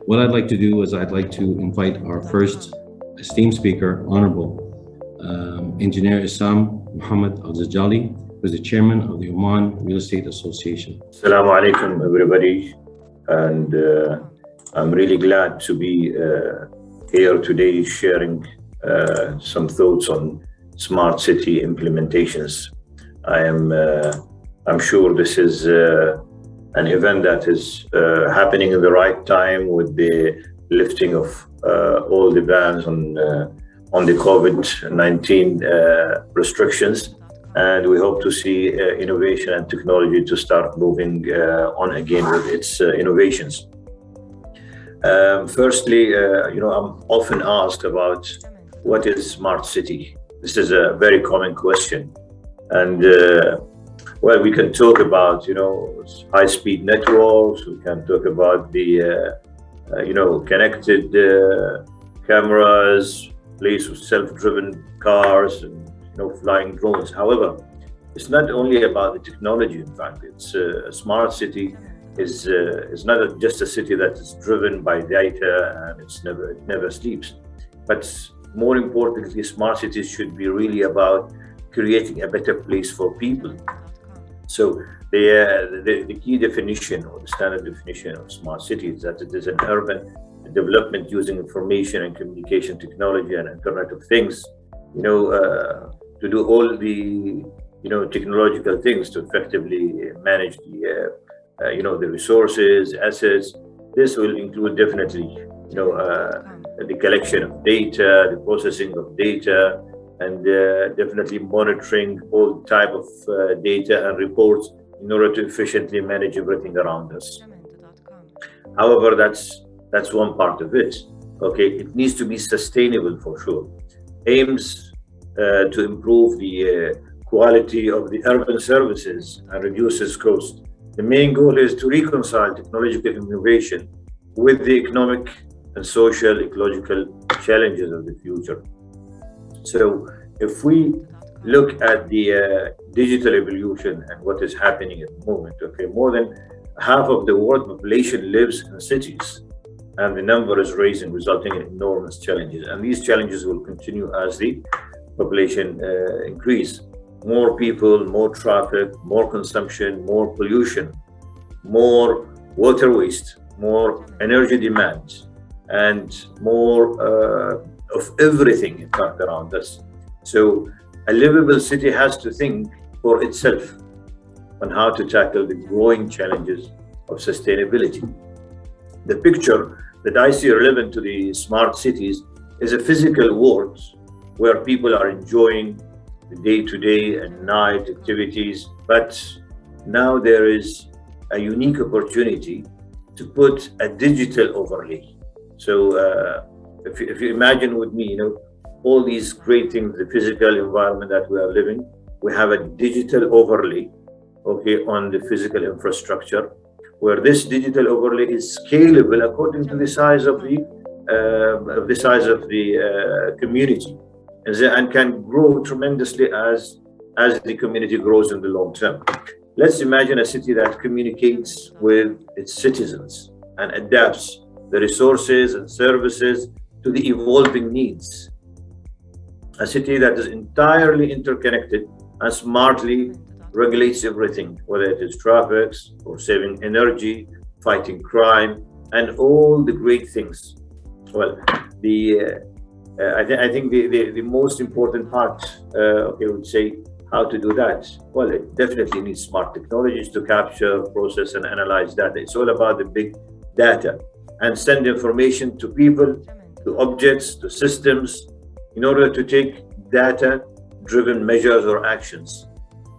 What I'd like to do is I'd like to invite our first esteemed speaker, Honorable Engineer Asim Mohammed Al Zadjali, who is the chairman of the Oman Real Estate Association. Assalamu alaikum, everybody. And I'm really glad to be here today sharing some thoughts on smart city implementations. I'm sure this is an event that is happening in the right time with the lifting of all the bans on the COVID-19 restrictions. And we hope to see innovation and technology to start moving on again with its innovations. Firstly, I'm often asked about what is smart city. This is a very common question. And well, we can talk about, high-speed networks. We can talk about the, connected cameras, place with self-driven cars, and flying drones. However, it's not only about the technology. In fact, it's a smart city is not just a city that is driven by data and it never sleeps. But more importantly, smart cities should be really about creating a better place for people. So the key definition or the standard definition of smart city is that it is an urban development using information and communication technology and Internet of Things, to do all the technological things to effectively manage the resources, assets. This will include definitely the collection of data, the processing of data, and definitely monitoring all type of data and reports in order to efficiently manage everything around us. However, that's one part of it. Okay, it needs to be sustainable for sure. Aims to improve the quality of the urban services and reduces cost. The main goal is to reconcile technological innovation with the economic and social ecological challenges of the future. So if we look at the digital evolution and what is happening at the moment, okay, more than half of the world population lives in cities, and the number is rising, resulting in enormous challenges. And these challenges will continue as the population increase. More people, more traffic, more consumption, more pollution, more water waste, more energy demand, and more of everything in fact around us. So a livable city has to think for itself on how to tackle the growing challenges of sustainability. The picture that I see relevant to the smart cities is a physical world where people are enjoying the day-to-day and night activities, but now there is a unique opportunity to put a digital overlay. So if you imagine with me, all these great things, the physical environment that we are living, we have a digital overlay, okay, on the physical infrastructure, where this digital overlay is scalable according to the size of the community, and can grow tremendously as the community grows in the long term. Let's imagine a city that communicates with its citizens and adapts the resources and services to the evolving needs. A city that is entirely interconnected and smartly regulates everything, whether it is traffic or saving energy, fighting crime, and all the great things. Well, I think the most important part, I would say, how to do that. Well, it definitely needs smart technologies to capture, process, and analyze data. It's all about the big data and send information to people, to objects, to systems, in order to take data-driven measures or actions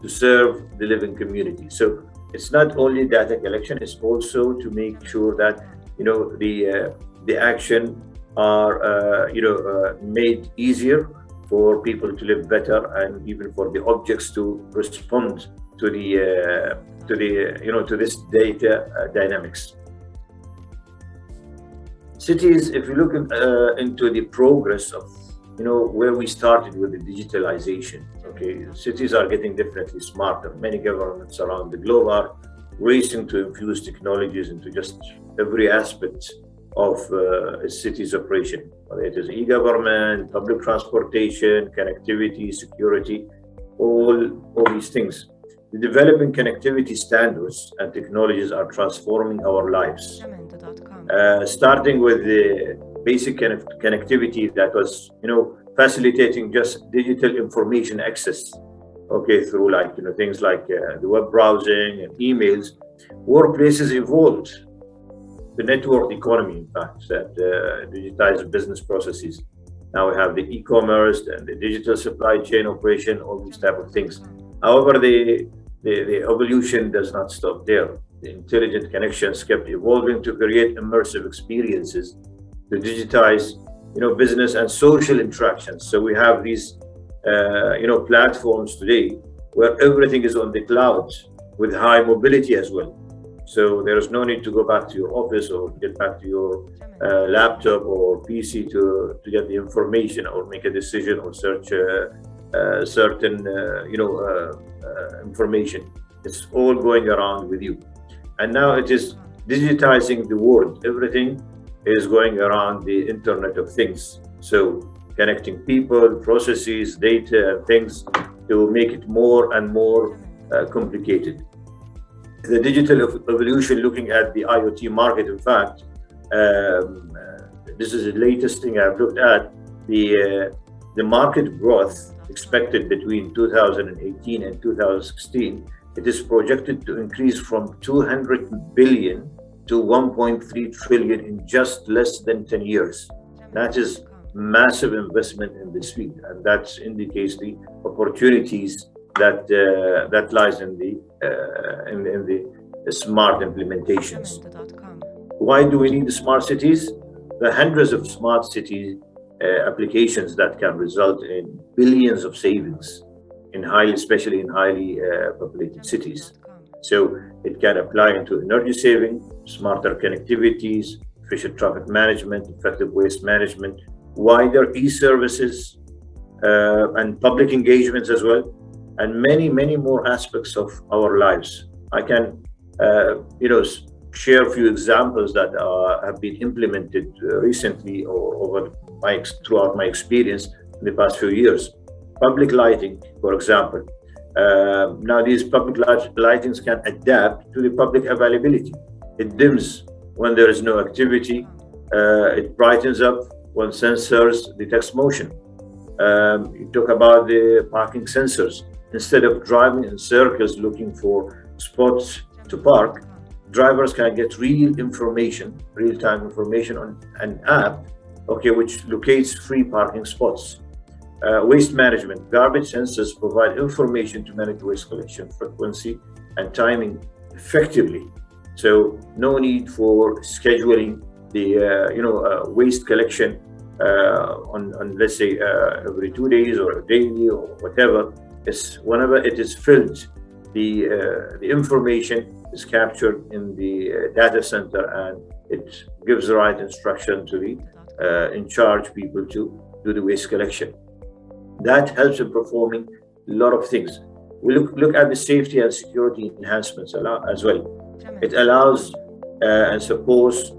to serve the living community. So it's not only data collection; it's also to make sure that the action are made easier for people to live better, and even for the objects to respond to this data dynamics. Cities, if you look into the progress of where we started with the digitalization, okay, cities are getting definitely smarter. Many governments around the globe are racing to infuse technologies into just every aspect of a city's operation, whether it is e-government, public transportation, connectivity, security, all these things. The developing connectivity standards and technologies are transforming our lives. Starting with the basic connectivity that was, facilitating just digital information access, through things like the web browsing and emails. Workplaces evolved. The network economy, in fact, that digitized business processes. Now we have the e-commerce and the digital supply chain operation, all these type of things. However, the evolution does not stop there. The intelligent connections kept evolving to create immersive experiences, to digitize, business and social interactions. So we have these, platforms today where everything is on the cloud with high mobility as well. So there is no need to go back to your office or get back to your laptop or PC to get the information or make a decision or search certain, information. It's all going around with you. And now it is digitizing the world. Everything is going around the Internet of Things. So connecting people, processes, data, and things to make it more and more complicated. The digital evolution, looking at the IoT market, in fact, this is the latest thing I've looked at. The market growth expected between 2018 and 2016, it is projected to increase from 200 billion to 1.3 trillion in just less than 10 years. That is massive investment in this field, and that indicates the opportunities that lies in the smart implementations. Why do we need the smart cities? There are hundreds of smart city applications that can result in billions of savings especially in highly populated cities. So it can apply into energy saving, smarter connectivities, efficient traffic management, effective waste management, wider e-services, and public engagements as well, and many, many more aspects of our lives. I can, share a few examples that have been implemented recently or throughout my experience in the past few years. Public lighting, for example. Now these public lightings can adapt to the public availability. It dims when there is no activity. It brightens up when sensors detect motion. You talk about the parking sensors. Instead of driving in circles looking for spots to park, drivers can get real-time information on an app, which locates free parking spots. Waste management. Garbage sensors provide information to manage waste collection frequency and timing effectively. So no need for scheduling the waste collection on let's say every 2 days or daily or whatever. It's whenever it is filled, the information is captured in the data center and it gives the right instruction to the in charge people to do the waste collection. That helps in performing a lot of things. We look at the safety and security enhancements as well. It allows and supports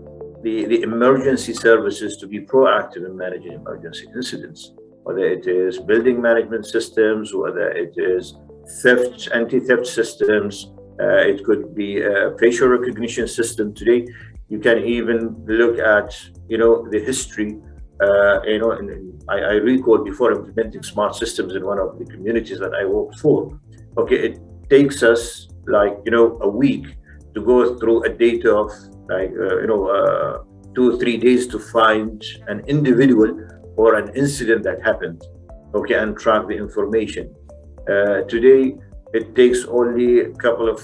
the emergency services to be proactive in managing emergency incidents, whether it is building management systems, whether it is anti-theft systems. It could be a facial recognition system. Today, you can even look at the history. I recall before implementing smart systems in one of the communities that I worked for. It takes us a week to go through a data of 2 or 3 days to find an individual or an incident that happened, and track the information. Today, it takes only a couple of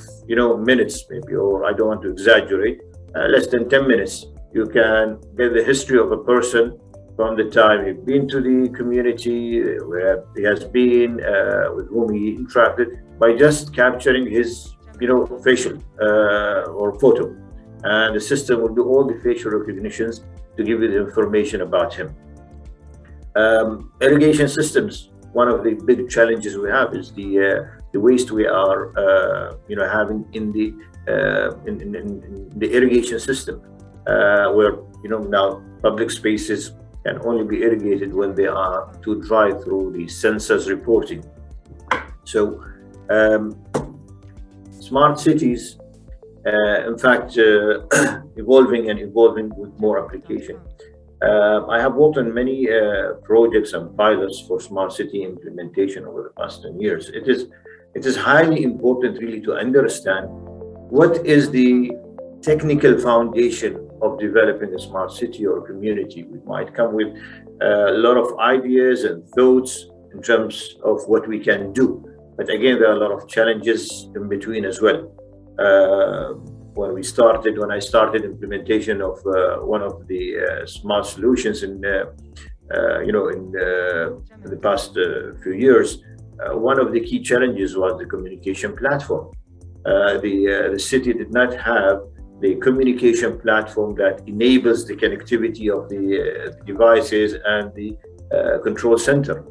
minutes, maybe, or I don't want to exaggerate, less than 10 minutes. You can get the history of a person from the time he's been to the community, where he has been, with whom he interacted, by just capturing his facial or photo. And the system will do all the facial recognitions to give you the information about him. Irrigation systems. One of the big challenges we have is the waste we are having in the irrigation system, where now public spaces can only be irrigated when they are too dry through the census reporting. So smart cities, in fact, evolving and evolving with more application. I have worked on many projects and pilots for smart city implementation over the past 10 years. It is highly important really to understand what is the technical foundation of developing a smart city or community. We might come with a lot of ideas and thoughts in terms of what we can do. But again, there are a lot of challenges in between as well. When I started implementation of one of the smart solutions in the past few years, one of the key challenges was the communication platform. The city did not have the communication platform that enables the connectivity of the devices and the control center.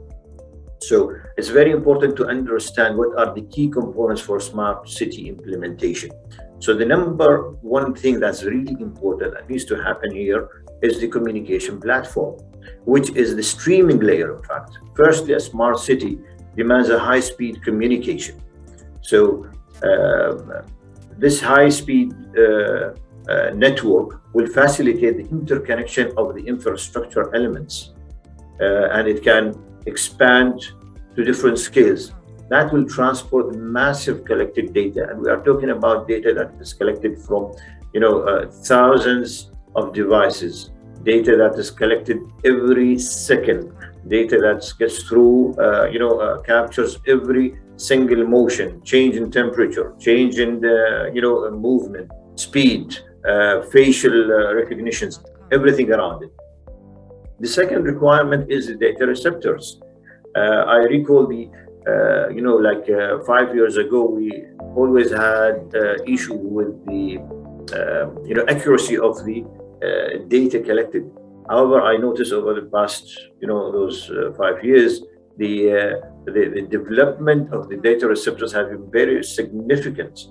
So it's very important to understand what are the key components for smart city implementation. So the number one thing that's really important that needs to happen here is the communication platform, which is the streaming layer, in fact. Firstly, a smart city demands a high-speed communication. So this high-speed network will facilitate the interconnection of the infrastructure elements, and it can expand to different scales. That will transport massive collected data, and we are talking about data that is collected from, thousands of devices, data that is collected every second, data that gets through, captures every single motion, change in temperature, change in the, movement, speed, facial recognitions, everything around it. The second requirement is the data receptors. I recall 5 years ago, we always had issue with the accuracy of the data collected. However, I noticed over the past those 5 years, the development of the data receptors have been very significant.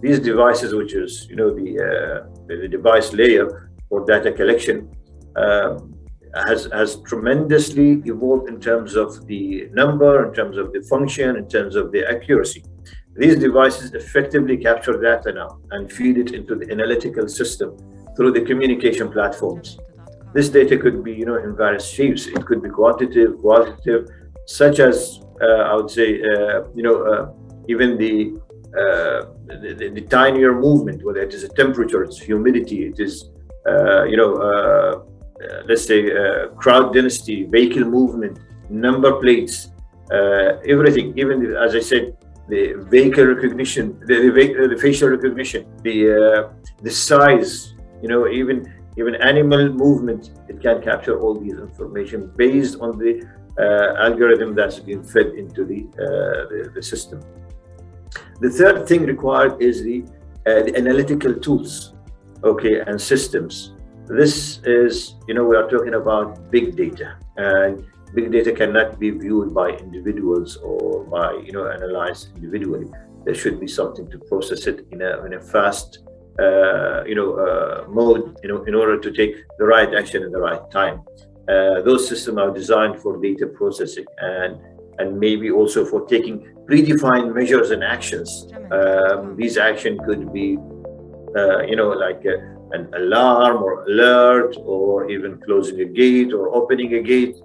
These devices, which is the device layer for data collection, has tremendously evolved in terms of the number, in terms of the function, in terms of the accuracy. These devices effectively capture data now and feed it into the analytical system through the communication platforms. This data could be, in various shapes. It could be quantitative, qualitative, such as I would say, even the tinier movement, whether it is a temperature, it's humidity, it is, let's say, crowd density, vehicle movement, number plates, everything. Even as I said, the vehicle recognition, the facial recognition, the size, even animal movement, it can capture all these information based on the algorithm that's been fed into the system. The third thing required is the analytical tools, and systems. This is, we are talking about big data, and big data cannot be viewed by individuals or by, analyzed individually. There should be something to process it in a fast, mode, in order to take the right action at the right time. Those systems are designed for data processing and maybe also for taking predefined measures and actions. These actions could be, like an alarm or alert, or even closing a gate or opening a gate,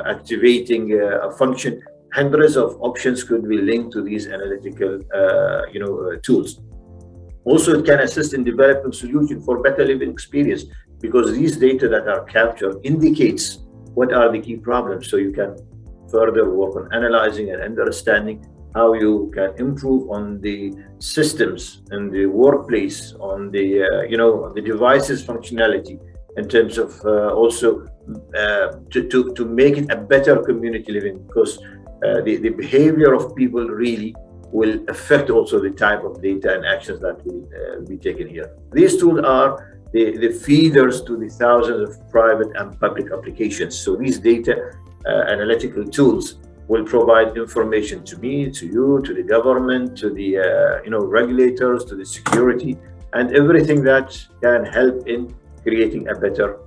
activating a function. Hundreds of options could be linked to these analytical, tools. Also, it can assist in developing solutions for better living experience, because these data that are captured indicates what are the key problems. So you can further work on analyzing and understanding how you can improve on the systems in the workplace, on the the devices functionality, in terms of also to make it a better community living, because the behavior of people really will affect also the type of data and actions that will be taken here. These tools are the feeders to the thousands of private and public applications. So these data analytical tools will provide information to me, to you, to the government, to the regulators, to the security, and everything that can help in creating a better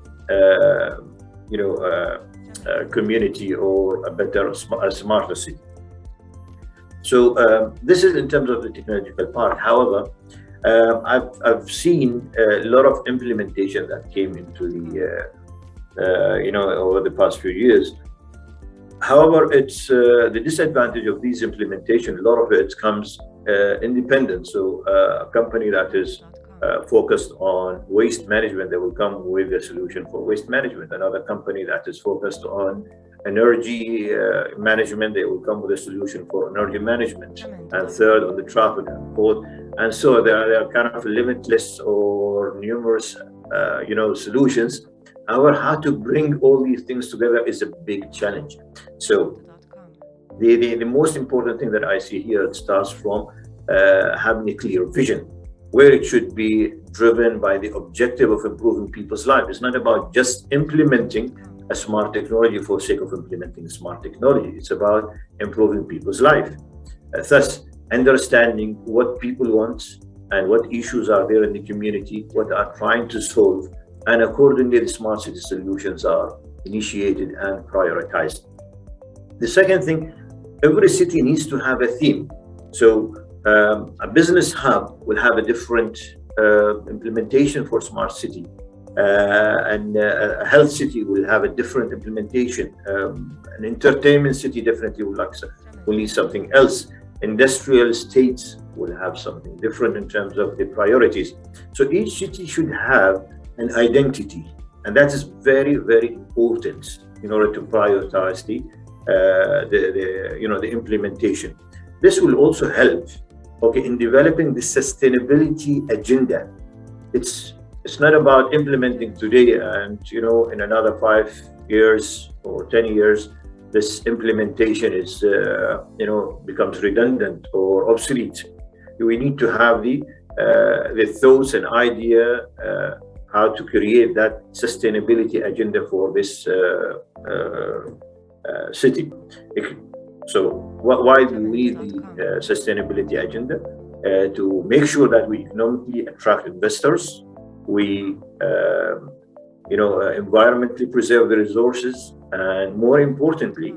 community or a better, a smarter city. So this is in terms of the technological part. However, I've seen a lot of implementation that came into the over the past few years. However, it's the disadvantage of these implementation. A lot of it comes independent. So a company that is focused on waste management, they will come with a solution for waste management. Another company that is focused on energy management, they will come with a solution for energy management. And third, on the traffic and fourth. And so there are kind of limitless or numerous solutions. However, how to bring all these things together is a big challenge. So the most important thing that I see here, it starts from having a clear vision, where it should be driven by the objective of improving people's lives. It's not about just implementing a smart technology for the sake of implementing smart technology. It's about improving people's life. Thus, understanding what people want and what issues are there in the community, what they are trying to solve, and accordingly, the smart city solutions are initiated and prioritized. The second thing, every city needs to have a theme. So a business hub will have a different implementation for smart city, and a health city will have a different implementation. An entertainment city definitely will need something else. Industrial estates will have something different in terms of the priorities. So each city should have an identity, and that is very, very important in order to prioritize the implementation. This will also help, in developing the sustainability agenda. It's not about implementing today and in another 5 years or 10 years, this implementation is becomes redundant or obsolete. We need to have the thoughts and idea how to create that sustainability agenda for this city. So why do we need the sustainability agenda? To make sure that we economically attract investors, we environmentally preserve the resources, and more importantly,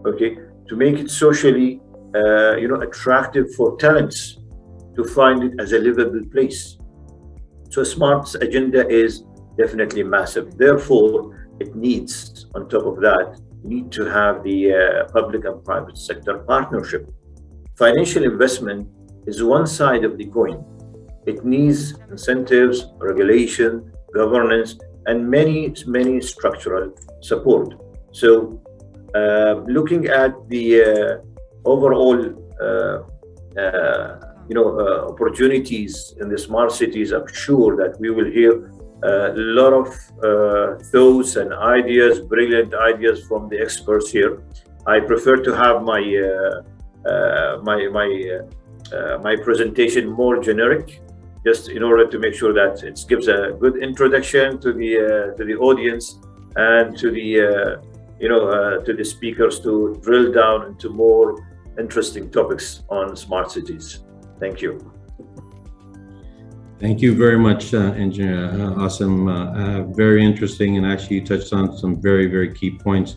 to make it socially attractive for talents to find it as a livable place. So smart agenda is definitely massive. Therefore, it needs, on top of that, need to have the public and private sector partnership. Financial investment is one side of the coin. It needs incentives, regulation, governance, and many structural support. So looking at the overall opportunities in the smart cities, I'm sure that we will hear a lot of thoughts and ideas, brilliant ideas from the experts here. I prefer to have my presentation more generic, just in order to make sure that it gives a good introduction to the audience and to the speakers to drill down into more interesting topics on smart cities. Thank you. Thank you very much, Engineer Asim. Very interesting, and actually you touched on some very, very key points.